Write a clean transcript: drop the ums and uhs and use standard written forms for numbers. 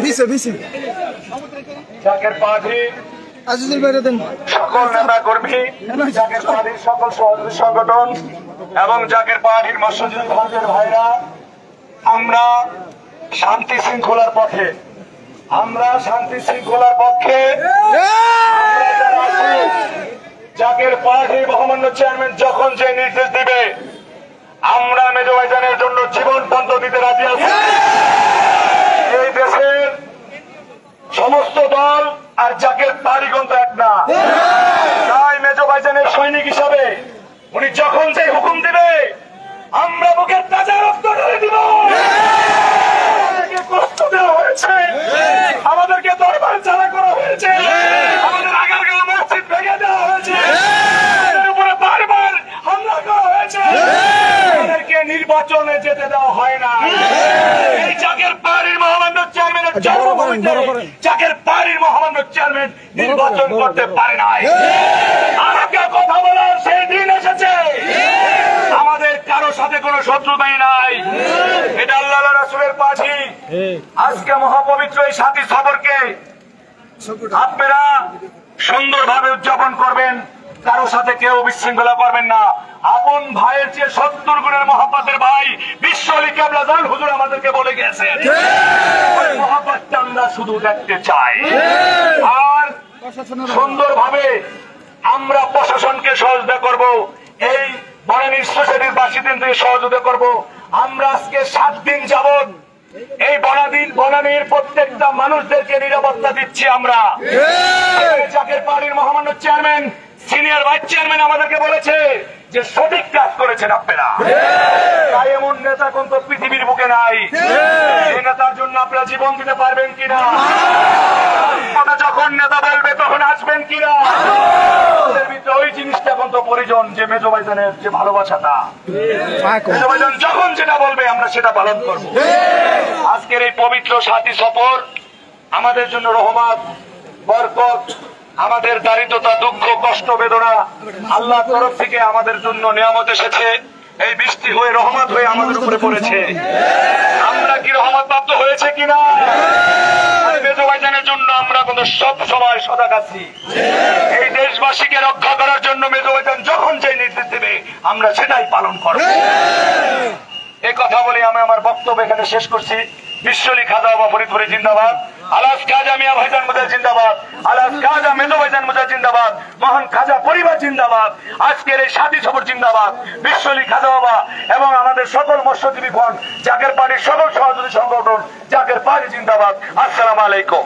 পিছে পিছে জাকের পার্টি আজিজুল ভাই দেন সকল নেতা কর্মী, জাকের পার্টির সকল সহযোগী সংগঠন এবং জাকের পার্টির মৎস্যজীবী ভাইদের ভাইরা, আমরা শান্তি শৃঙ্খলার পথে, আমরা শান্তি শৃঙ্খলার পক্ষে। জাকের পার্টির মহামান্য চেয়ারম্যান যখন যে নির্দেশ দিবে, আমরা মেজো ভাইজানের জন্য জীবন পর্যন্ত দিতে রাজি আছি। এই দেশের সমস্ত দল আর জাকের পার্টি কিন্তু এক না। তাই মেজো ভাইজানের সৈনিক হিসাবে উনি যখন যে হুকুম দিবে, আমরা বুকের তাজা রক্ত ঢেলে দিব। কষ্ট দেওয়া হয়েছে, আমাদেরকে দরবার চালা করা হয়েছে, আমাদের আগারগাঁও মসজিদ ভেঙে দেওয়া হয়েছে, উপরে বারবার হামলা করা হয়েছে, আমাদেরকে নির্বাচনে যেতে দেওয়া হয় না। এই জাকের পার্টির মহামান্য চেয়ারম্যানের জন্মভূমিতে জাকের পার্টির মহামান্য চেয়ারম্যান নির্বাচন করতে পারে নাই। আজকে কথা বলার সেই দিন এসেছে, আমাদের কারো সাথে কোনো শত্রুতাই নাই। এটা আল্লাহ রাসূলের পার্টি। আজকে মহাপবিত্র এই 7ই সফরকে আপনারা সুন্দরভাবে উদযাপন করবেন, কারো সাথে কেউ বিশৃঙ্খলা করবেন না। আপন ভাইয়ের চেয়ে 70 গুণের মহব্বতের ভাই বিশ্ব আলী কেবলা জান হুজুর আমাদেরকে বলে গেছেন, ওই মহব্বতটা আমরা শুধু দেখতে চাই। আর সুন্দরভাবে আমরা প্রশাসনকে সহযোগিতা করব, এই বনানীর সোসাইটির বাসিন্দাদের থেকে সহযোগিতা করব। আমরা আজকে 7 দিন যাবত এই বনানীর প্রত্যেকটা মানুষদেরকে নিরাপত্তা দিচ্ছি। আমরা জাকের পার্টির মহামান্য চেয়ারম্যান, সিনিয়র ভাইস চেয়ারম্যান আমাদেরকে বলেছে যে সঠিক কাজ করেছেন আপনারা। তাই এমন নেতা কিন্তু পৃথিবীর বুকে নাই। এই নেতার জন্য আপনারা জীবন দিতে পারবেন কিনা, যখন নেতা বলবে তখন আসবেন কিনা, ওদের ভিতরে ওই জিনিসটা কিন্তু প্রয়োজন, যে মেজো ভাইজানের যে ভালোবাসাটা। মেজো ভাইজান যখন যেটা বলবে আমরা সেটা পালন করব। আজকের এই পবিত্র 7ই সফর আমাদের জন্য রহমত, বরকত, আমাদের দারিদ্রতা, দুঃখ, কষ্ট, বেদনা আল্লাহর তরফ থেকে আমাদের জন্য নিয়ামত এসেছে। এই বৃষ্টি হয়ে রহমত হয়ে আমাদের উপরে পড়েছে। আমরা কি রহমত প্রাপ্ত হয়েছে কিনা? মেজো ভাইজানের জন্য আমরা কিন্তু সব সময় সজাগ আছি। এই দেশবাসীকে রক্ষা করার জন্য মেজো ভাইজান যখন যে নির্দেশ দেবে আমরা সেটাই পালন করব। এই কথা বলে আমি আমার বক্তব্য এখানে শেষ করছি। বিশ্বলি খাজা বাবা ফরিদপুরি জিন্দাবাদ, আলাস খাজা মিয়া ভাইজান মুজাহিদ জিন্দাবাদ, আলাস খাজা মেজো ভাইজান মুজাহিদ জিন্দাবাদ, মহান খাজা পরিবার জিন্দাবাদ, আজকের এই 7ই সফর জিন্দাবাদ, বিশ্বলি খাজা বাবা এবং আমাদের সকল মৎস্যজীবী ফ্রন্ট, জাকের পার্টির সকল সহযোগী সংগঠন, জাকের পার্টি জিন্দাবাদ। আসসালামু আলাইকুম।